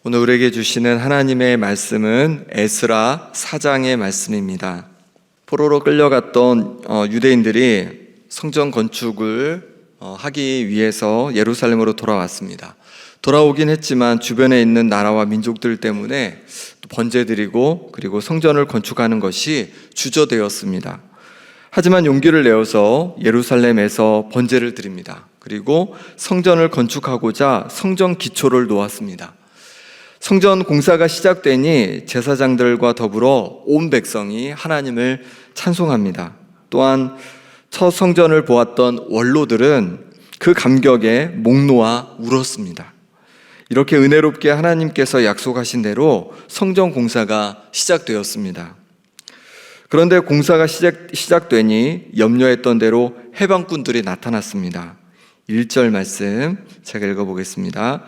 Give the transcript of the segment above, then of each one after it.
오늘 우리에게 주시는 하나님의 말씀은 에스라 4장의 말씀입니다. 포로로 끌려갔던 유대인들이 성전 건축을 하기 위해서 예루살렘으로 돌아왔습니다. 돌아오긴 했지만 주변에 있는 나라와 민족들 때문에 번제드리고 그리고 성전을 건축하는 것이 주저되었습니다. 하지만 용기를 내어서 예루살렘에서 번제를 드립니다. 그리고 성전을 건축하고자 성전 기초를 놓았습니다. 성전 공사가 시작되니 제사장들과 더불어 온 백성이 하나님을 찬송합니다. 또한 첫 성전을 보았던 원로들은 그 감격에 목 놓아 울었습니다. 이렇게 은혜롭게 하나님께서 약속하신 대로 성전 공사가 시작되었습니다. 그런데 공사가 시작되니 염려했던 대로 해방꾼들이 나타났습니다. 1절 말씀 제가 읽어보겠습니다.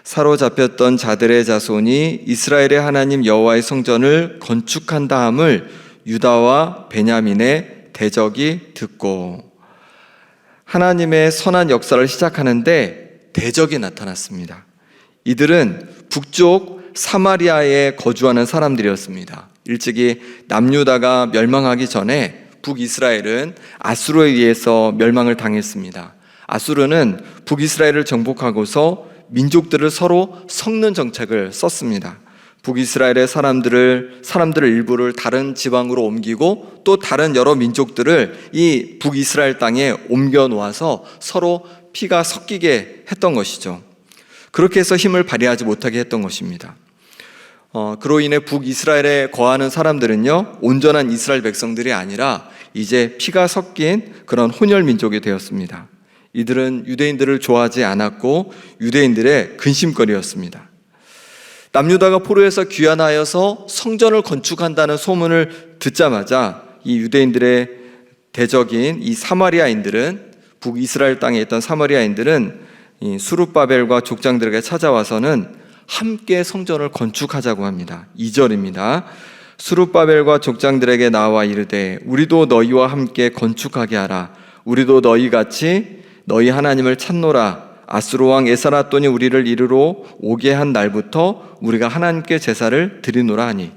사로잡혔던 자들의 자손이 이스라엘의 하나님 여호와의 성전을 건축한다 함을 유다와 베냐민의 대적이 듣고, 하나님의 선한 역사를 시작하는데 대적이 나타났습니다. 이들은 북쪽 사마리아에 거주하는 사람들이었습니다. 일찍이 남유다가 멸망하기 전에 북이스라엘은 아수르에 의해서 멸망을 당했습니다. 아수르는 북이스라엘을 정복하고서 민족들을 서로 섞는 정책을 썼습니다. 북이스라엘의 사람들을 일부를 다른 지방으로 옮기고 또 다른 여러 민족들을 이 북이스라엘 땅에 옮겨 놓아서 서로 피가 섞이게 했던 것이죠. 그렇게 해서 힘을 발휘하지 못하게 했던 것입니다. 그로 인해 북이스라엘에 거하는 사람들은요, 온전한 이스라엘 백성들이 아니라 이제 피가 섞인 그런 혼혈 민족이 되었습니다. 이들은 유대인들을 좋아하지 않았고 유대인들의 근심거리였습니다. 남유다가 포로에서 귀환하여서 성전을 건축한다는 소문을 듣자마자 이 유대인들의 대적인 이 사마리아인들은, 북이스라엘 땅에 있던 사마리아인들은 이 수룹바벨과 족장들에게 찾아와서는 함께 성전을 건축하자고 합니다. 2절입니다. 수룹바벨과 족장들에게 나와 이르되 우리도 너희와 함께 건축하게 하라. 우리도 너희같이 너희 하나님을 찾노라. 아수르 왕 에사라돈이 우리를 이르러 오게 한 날부터 우리가 하나님께 제사를 드리노라 하니.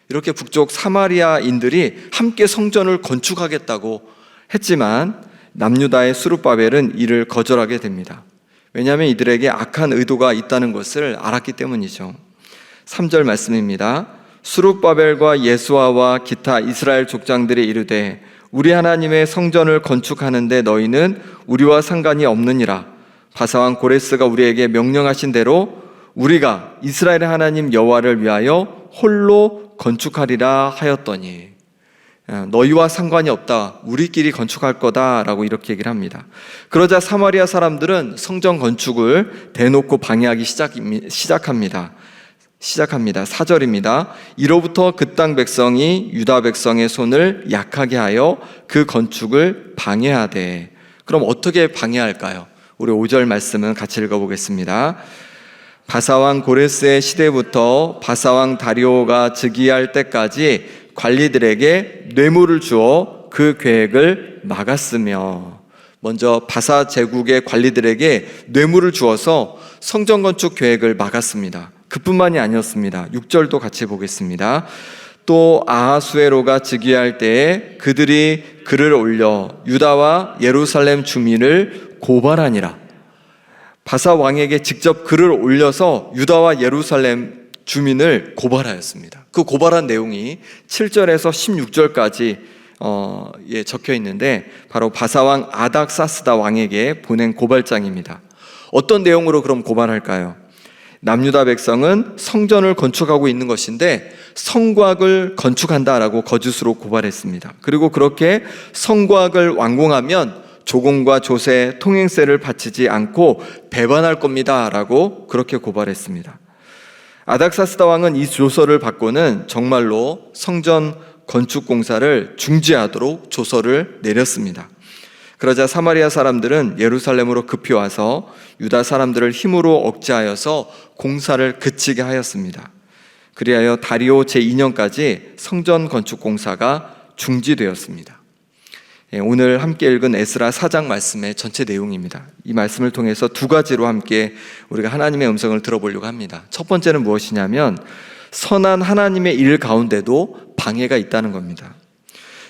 이렇게 북쪽 사마리아인들이 함께 성전을 건축하겠다고 했지만 남유다의 수룹바벨은 이를 거절하게 됩니다. 왜냐하면 이들에게 악한 의도가 있다는 것을 알았기 때문이죠. 3절 말씀입니다. 수룹바벨과 예수아와 기타 이스라엘 족장들이 이르되 우리 하나님의 성전을 건축하는데 너희는 우리와 상관이 없느니라. 바사왕 고레스가 우리에게 명령하신 대로 우리가 이스라엘의 하나님 여호와를 위하여 홀로 건축하리라 하였더니, 너희와 상관이 없다, 우리끼리 건축할 거다라고 이렇게 얘기를 합니다. 그러자 사마리아 사람들은 성전 건축을 대놓고 방해하기 시작합니다. 4절입니다. 이로부터 그 땅 백성이 유다 백성의 손을 약하게 하여 그 건축을 방해하되. 그럼 어떻게 방해할까요? 우리 5절 말씀은 같이 읽어보겠습니다. 바사왕 고레스의 시대부터 바사왕 다리오가 즉위할 때까지 관리들에게 뇌물을 주어 그 계획을 막았으며. 먼저 바사 제국의 관리들에게 뇌물을 주어서 성전 건축 계획을 막았습니다. 그뿐만이 아니었습니다. 6절도 같이 보겠습니다. 또 아하수에로가 즉위할 때에 그들이 글을 올려 유다와 예루살렘 주민을 고발하니라. 바사 왕에게 직접 글을 올려서 유다와 예루살렘 주민을 고발하였습니다. 그 고발한 내용이 7절에서 16절까지 적혀 있는데 바로 바사왕 아닥사스다 왕에게 보낸 고발장입니다. 어떤 내용으로 그럼 고발할까요? 남유다 백성은 성전을 건축하고 있는 것인데 성곽을 건축한다라고 거짓으로 고발했습니다. 그리고 그렇게 성곽을 완공하면 조공과 조세, 통행세를 바치지 않고 배반할 겁니다 라고 그렇게 고발했습니다. 아닥사스다 왕은 이 조서를 받고는 정말로 성전 건축 공사를 중지하도록 조서를 내렸습니다. 그러자 사마리아 사람들은 예루살렘으로 급히 와서 유다 사람들을 힘으로 억제하여서 공사를 그치게 하였습니다. 그리하여 다리오 제2년까지 성전 건축 공사가 중지되었습니다. 오늘 함께 읽은 에스라 4장 말씀의 전체 내용입니다. 이 말씀을 통해서 두 가지로 함께 우리가 하나님의 음성을 들어보려고 합니다. 첫 번째는 무엇이냐면 선한 하나님의 일 가운데도 방해가 있다는 겁니다.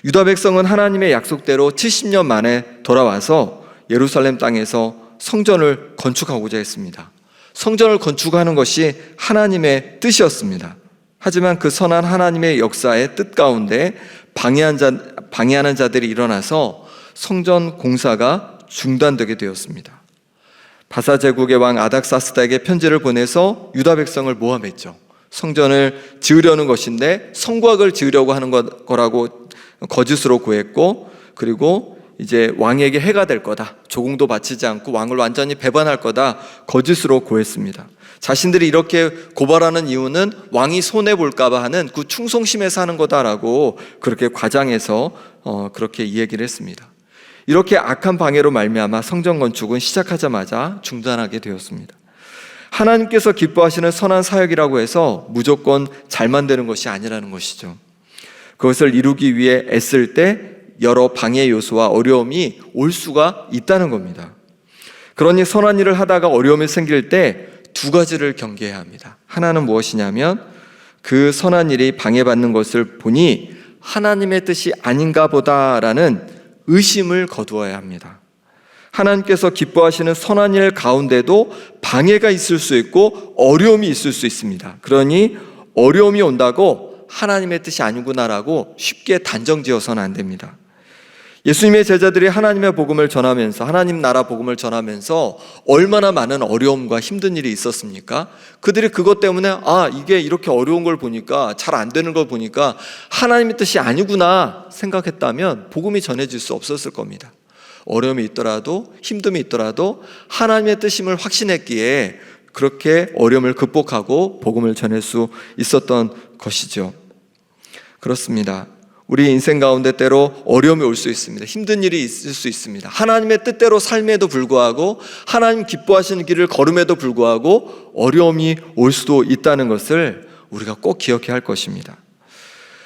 유다 백성은 하나님의 약속대로 70년 만에 돌아와서 예루살렘 땅에서 성전을 건축하고자 했습니다. 성전을 건축하는 것이 하나님의 뜻이었습니다. 하지만 그 선한 하나님의 역사의 뜻 가운데 방해하는 자들이 일어나서 성전 공사가 중단되게 되었습니다. 바사 제국의 왕 아닥사스다에게 편지를 보내서 유다 백성을 모함했죠. 성전을 지으려는 것인데 성곽을 지으려고 하는 거라고 거짓으로 고했고, 그리고 이제 왕에게 해가 될 거다, 조공도 바치지 않고 왕을 완전히 배반할 거다, 거짓으로 고했습니다. 자신들이 이렇게 고발하는 이유는 왕이 손해볼까 봐 하는 그 충성심에서 하는 거다라고 그렇게 과장해서 그렇게 이야기를 했습니다. 이렇게 악한 방해로 말미암아 성전 건축은 시작하자마자 중단하게 되었습니다. 하나님께서 기뻐하시는 선한 사역이라고 해서 무조건 잘만 되는 것이 아니라는 것이죠. 그것을 이루기 위해 애쓸 때 여러 방해 요소와 어려움이 올 수가 있다는 겁니다. 그러니 선한 일을 하다가 어려움이 생길 때 두 가지를 경계해야 합니다. 하나는 무엇이냐면 그 선한 일이 방해받는 것을 보니 하나님의 뜻이 아닌가 보다라는 의심을 거두어야 합니다. 하나님께서 기뻐하시는 선한 일 가운데도 방해가 있을 수 있고 어려움이 있을 수 있습니다. 그러니 어려움이 온다고 하나님의 뜻이 아니구나라고 쉽게 단정지어서는 안 됩니다. 예수님의 제자들이 하나님의 복음을 전하면서, 하나님 나라 복음을 전하면서 얼마나 많은 어려움과 힘든 일이 있었습니까? 그들이 그것 때문에 이게 이렇게 어려운 걸 보니까, 잘 안 되는 걸 보니까 하나님의 뜻이 아니구나 생각했다면 복음이 전해질 수 없었을 겁니다. 어려움이 있더라도, 힘듦이 있더라도 하나님의 뜻임을 확신했기에 그렇게 어려움을 극복하고 복음을 전할 수 있었던 것이죠. 그렇습니다. 우리 인생 가운데 때로 어려움이 올 수 있습니다. 힘든 일이 있을 수 있습니다. 하나님의 뜻대로 삶에도 불구하고, 하나님 기뻐하시는 길을 걸음에도 불구하고 어려움이 올 수도 있다는 것을 우리가 꼭 기억해야 할 것입니다.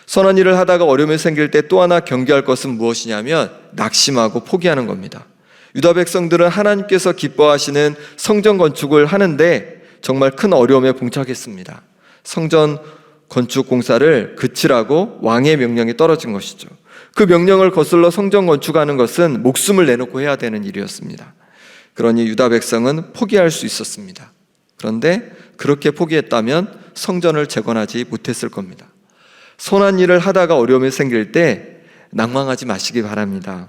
선한 일을 하다가 어려움이 생길 때 또 하나 경계할 것은 무엇이냐면 낙심하고 포기하는 겁니다. 유다 백성들은 하나님께서 기뻐하시는 성전 건축을 하는데 정말 큰 어려움에 봉착했습니다. 성전 건축 공사를 그치라고 왕의 명령이 떨어진 것이죠. 그 명령을 거슬러 성전 건축하는 것은 목숨을 내놓고 해야 되는 일이었습니다. 그러니 유다 백성은 포기할 수 있었습니다. 그런데 그렇게 포기했다면 성전을 재건하지 못했을 겁니다. 선한 일을 하다가 어려움이 생길 때 낭망하지 마시기 바랍니다.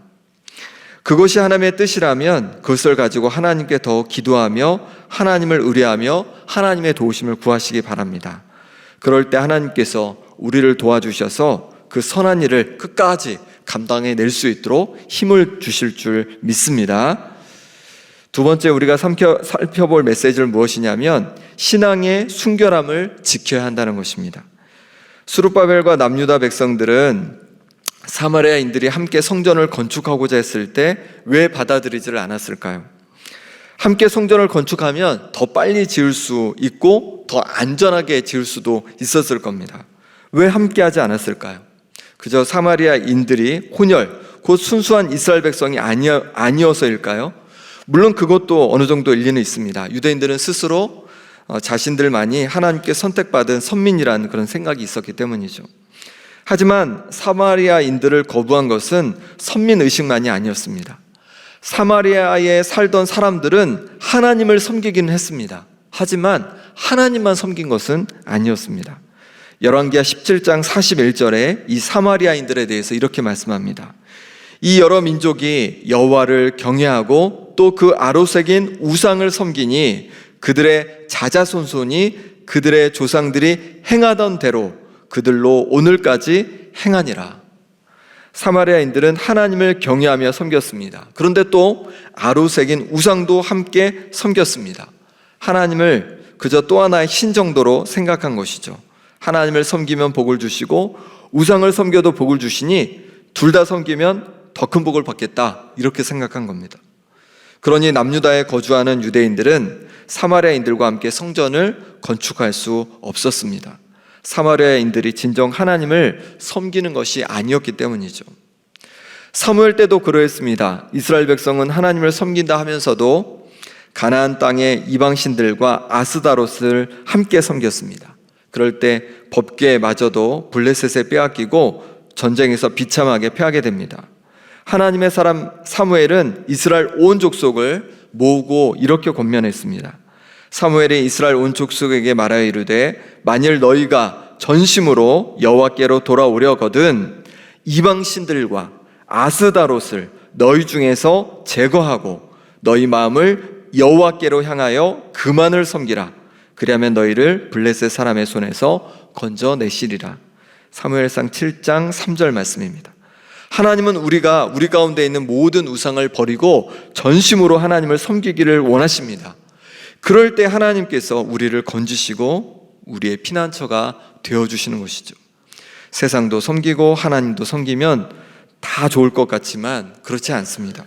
그것이 하나님의 뜻이라면 그것을 가지고 하나님께 더 기도하며 하나님을 의뢰하며 하나님의 도우심을 구하시기 바랍니다. 그럴 때 하나님께서 우리를 도와주셔서 그 선한 일을 끝까지 감당해낼 수 있도록 힘을 주실 줄 믿습니다. 두 번째 우리가 살펴볼 메시지는 무엇이냐면 신앙의 순결함을 지켜야 한다는 것입니다. 스룹바벨과 남유다 백성들은 사마리아인들이 함께 성전을 건축하고자 했을 때 왜 받아들이지를 않았을까요? 함께 성전을 건축하면 더 빨리 지을 수 있고 더 안전하게 지을 수도 있었을 겁니다. 왜 함께 하지 않았을까요? 그저 사마리아인들이 혼혈, 곧 순수한 이스라엘 백성이 아니어서일까요? 물론 그것도 어느 정도 일리는 있습니다. 유대인들은 스스로 자신들만이 하나님께 선택받은 선민이라는 그런 생각이 있었기 때문이죠. 하지만 사마리아인들을 거부한 것은 선민의식만이 아니었습니다. 사마리아에 살던 사람들은 하나님을 섬기기는 했습니다. 하지만 하나님만 섬긴 것은 아니었습니다. 열왕기하 17장 41절에 이 사마리아인들에 대해서 이렇게 말씀합니다. 이 여러 민족이 여호와를 경외하고 또 그 아로새긴 우상을 섬기니 그들의 자자손손이 그들의 조상들이 행하던 대로 그들로 오늘까지 행하니라. 사마리아인들은 하나님을 경외하며 섬겼습니다. 그런데 또 아로새긴 우상도 함께 섬겼습니다. 하나님을 그저 또 하나의 신 정도로 생각한 것이죠. 하나님을 섬기면 복을 주시고 우상을 섬겨도 복을 주시니 둘 다 섬기면 더 큰 복을 받겠다, 이렇게 생각한 겁니다. 그러니 남유다에 거주하는 유대인들은 사마리아인들과 함께 성전을 건축할 수 없었습니다. 사마리아인들이 진정 하나님을 섬기는 것이 아니었기 때문이죠. 사무엘 때도 그러했습니다. 이스라엘 백성은 하나님을 섬긴다 하면서도 가나안 땅의 이방신들과 아스다롯을 함께 섬겼습니다. 그럴 때 법궤마저도 블레셋에 빼앗기고 전쟁에서 비참하게 패하게 됩니다. 하나님의 사람 사무엘은 이스라엘 온 족속을 모으고 이렇게 권면했습니다. 사무엘이 이스라엘 온 족속에게 말하여 이르되 만일 너희가 전심으로 여호와께로 돌아오려거든 이방신들과 아스다롯을 너희 중에서 제거하고 너희 마음을 여호와께로 향하여 그만을 섬기라. 그리하면 너희를 블레셋 사람의 손에서 건져내시리라. 사무엘상 7장 3절 말씀입니다. 하나님은 우리가 우리 가운데 있는 모든 우상을 버리고 전심으로 하나님을 섬기기를 원하십니다. 그럴 때 하나님께서 우리를 건지시고 우리의 피난처가 되어주시는 것이죠. 세상도 섬기고 하나님도 섬기면 다 좋을 것 같지만 그렇지 않습니다.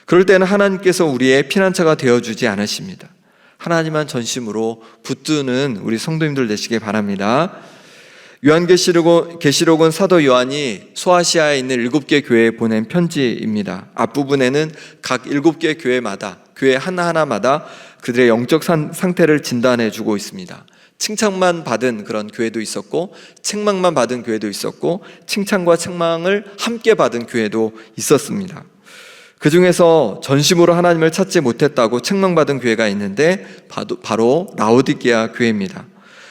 그럴 때는 하나님께서 우리의 피난처가 되어주지 않으십니다. 하나님만 전심으로 붙드는 우리 성도님들 되시길 바랍니다. 요한계시록은 사도 요한이 소아시아에 있는 7개 교회에 보낸 편지입니다. 앞부분에는 각 7개 교회마다, 교회 하나하나마다 그들의 영적 상태를 진단해 주고 있습니다. 칭찬만 받은 그런 교회도 있었고 책망만 받은 교회도 있었고 칭찬과 책망을 함께 받은 교회도 있었습니다. 그 중에서 전심으로 하나님을 찾지 못했다고 책망받은 교회가 있는데 바로 라오디게아 교회입니다.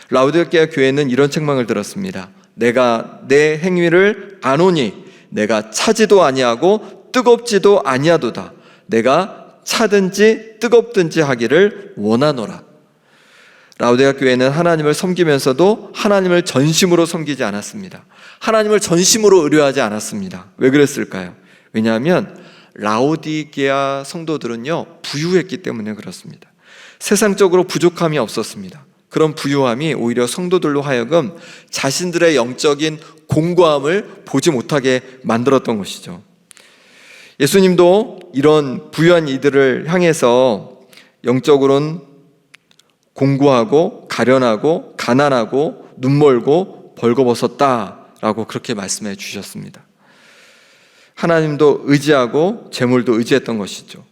라오디게아 교회는 이런 책망을 들었습니다. 내가 내 행위를 아노니 내가 차지도 아니하고 뜨겁지도 아니하도다. 내가 차든지 뜨겁든지 하기를 원하노라. 라오디게아 교회는 하나님을 섬기면서도 하나님을 전심으로 섬기지 않았습니다. 하나님을 전심으로 의뢰하지 않았습니다. 왜 그랬을까요? 왜냐하면 라오디게아 성도들은요 부유했기 때문에 그렇습니다. 세상적으로 부족함이 없었습니다. 그런 부유함이 오히려 성도들로 하여금 자신들의 영적인 공고함을 보지 못하게 만들었던 것이죠. 예수님도 이런 부유한 이들을 향해서 영적으로는 공고하고 가련하고 가난하고 눈멀고 벌거벗었다라고 그렇게 말씀해 주셨습니다. 하나님도 의지하고 재물도 의지했던 것이죠.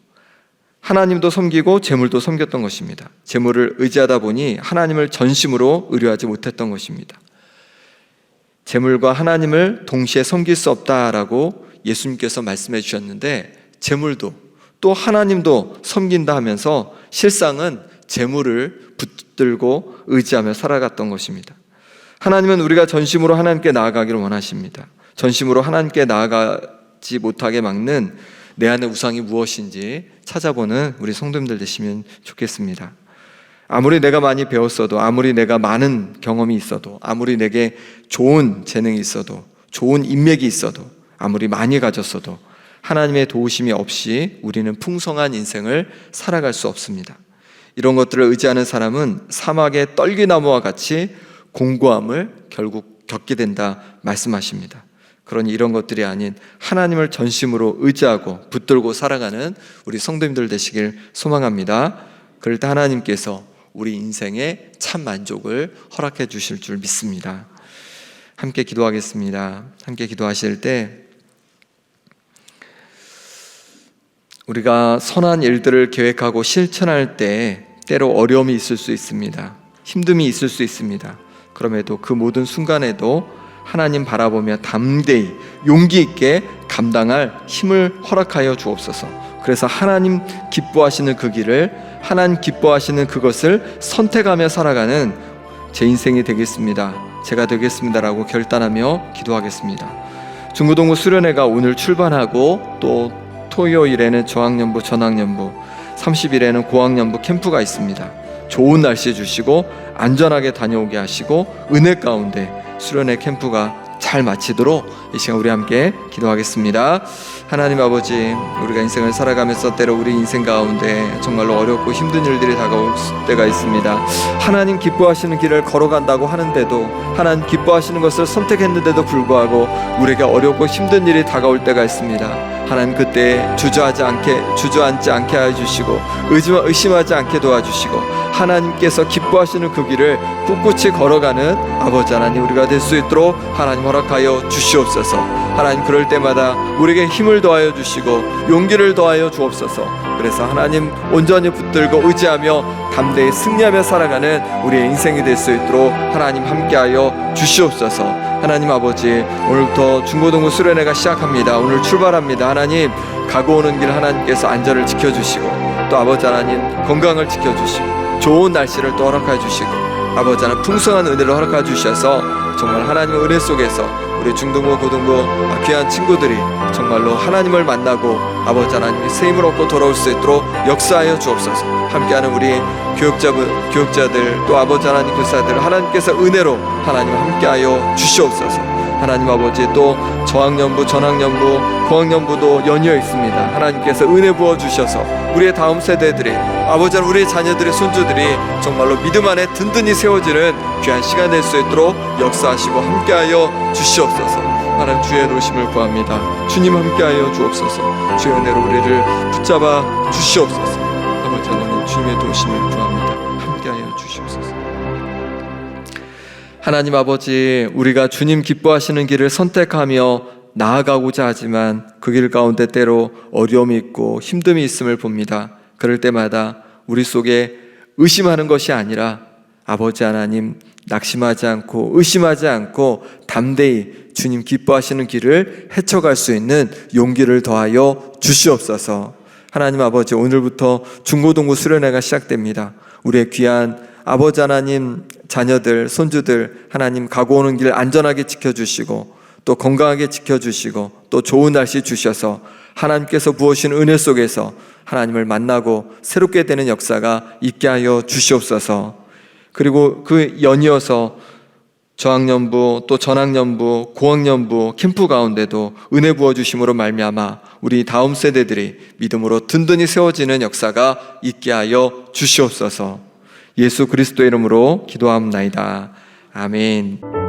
하나님도 섬기고 재물도 섬겼던 것입니다. 재물을 의지하다 보니 하나님을 전심으로 의뢰하지 못했던 것입니다. 재물과 하나님을 동시에 섬길 수 없다라고 예수님께서 말씀해 주셨는데 재물도 또 하나님도 섬긴다 하면서 실상은 재물을 붙들고 의지하며 살아갔던 것입니다. 하나님은 우리가 전심으로 하나님께 나아가기를 원하십니다. 전심으로 하나님께 나아가지 못하게 막는 내 안의 우상이 무엇인지 찾아보는 우리 성도님들 되시면 좋겠습니다. 아무리 내가 많이 배웠어도, 아무리 내가 많은 경험이 있어도, 아무리 내게 좋은 재능이 있어도, 좋은 인맥이 있어도, 아무리 많이 가졌어도 하나님의 도우심이 없이 우리는 풍성한 인생을 살아갈 수 없습니다. 이런 것들을 의지하는 사람은 사막의 떨기나무와 같이 공고함을 결국 겪게 된다 말씀하십니다. 그러니 이런 것들이 아닌 하나님을 전심으로 의지하고 붙들고 살아가는 우리 성도님들 되시길 소망합니다. 그럴 때 하나님께서 우리 인생에 참 만족을 허락해 주실 줄 믿습니다. 함께 기도하겠습니다. 함께 기도하실 때 우리가 선한 일들을 계획하고 실천할 때 때로 어려움이 있을 수 있습니다. 힘듦이 있을 수 있습니다. 그럼에도 그 모든 순간에도 하나님 바라보며 담대히 용기 있게 감당할 힘을 허락하여 주옵소서. 그래서 하나님 기뻐하시는 그 길을, 하나님 기뻐하시는 그것을 선택하며 살아가는 제 인생이 되겠습니다. 제가 되겠습니다라고 결단하며 기도하겠습니다. 중고등부 수련회가 오늘 출발하고 또 토요일에는 저학년부, 전학년부, 30일에는 고학년부 캠프가 있습니다. 좋은 날씨 주시고 안전하게 다녀오게 하시고 은혜 가운데 수련회 캠프가 잘 마치도록 이 시간 우리 함께 기도하겠습니다. 하나님 아버지, 우리가 인생을 살아가면서 때로 우리 인생 가운데 정말로 어렵고 힘든 일들이 다가올 때가 있습니다. 하나님 기뻐하시는 길을 걸어간다고 하는데도, 하나님 기뻐하시는 것을 선택했는데도 불구하고 우리에게 어렵고 힘든 일이 다가올 때가 있습니다. 하나님 그때 주저앉지 않게 하여 주시고 의심하지 않게 도와주시고 하나님께서 기뻐하시는 그 길을 꿋꿋이 걸어가는 아버지 하나님 우리가 될 수 있도록 하나님 허락하여 주시옵소서. 하나님 그럴 때마다 우리에게 힘을 더하여 주시고 용기를 더하여 주옵소서. 그래서 하나님 온전히 붙들고 의지하며 담대히 승리하며 살아가는 우리의 인생이 될 수 있도록 하나님 함께하여 주시옵소서. 하나님 아버지 오늘부터 중고등부 수련회가 시작합니다. 오늘 출발합니다. 하나님 가고 오는 길 하나님께서 안전을 지켜주시고 또 아버지 하나님 건강을 지켜주시고 좋은 날씨를 또 허락해 주시고 아버지 하나님 풍성한 은혜를 허락해 주셔서 정말 하나님의 은혜 속에서 우리 중등부 고등부 귀한 친구들이 정말로 하나님을 만나고 아버지 하나님의 새 힘을 얻고 돌아올 수 있도록 역사하여 주옵소서. 함께하는 우리 교육자들 또 아버지 하나님 교사들 하나님께서 은혜로 하나님 함께하여 주시옵소서. 하나님 아버지 또 저학년부 전학년부 고학년부도 연이어 있습니다. 하나님께서 은혜 부어 주셔서 우리의 다음 세대들이 아버지 하나님 우리의 자녀들의 손주들이 정말로 믿음 안에 든든히 세워지는 귀한 시간 될 수 있도록 역사하시고 함께하여 주시옵소서. 하나님 주의 도우심을 구합니다. 주님 함께하여 주옵소서. 주의 은혜로 우리를 붙잡아 주시옵소서. 아버지 하나님 주님의 도우심을 구합니다. 함께하여 주시옵소서. 하나님 아버지 우리가 주님 기뻐하시는 길을 선택하며 나아가고자 하지만 그 길 가운데 때로 어려움이 있고 힘듦이 있음을 봅니다. 그럴 때마다 우리 속에 의심하는 것이 아니라 아버지 하나님 낙심하지 않고 의심하지 않고 담대히 주님 기뻐하시는 길을 헤쳐갈 수 있는 용기를 더하여 주시옵소서. 하나님 아버지 오늘부터 중고등부 수련회가 시작됩니다. 우리의 귀한 아버지 하나님 자녀들 손주들 하나님 가고 오는 길 안전하게 지켜주시고 또 건강하게 지켜주시고 또 좋은 날씨 주셔서 하나님께서 부어주신 은혜 속에서 하나님을 만나고 새롭게 되는 역사가 있게 하여 주시옵소서. 그리고 그 연이어서 저학년부 또 전학년부 고학년부 캠프 가운데도 은혜 부어주심으로 말미암아 우리 다음 세대들이 믿음으로 든든히 세워지는 역사가 있게 하여 주시옵소서. 예수 그리스도의 이름으로 기도합나이다. 아멘.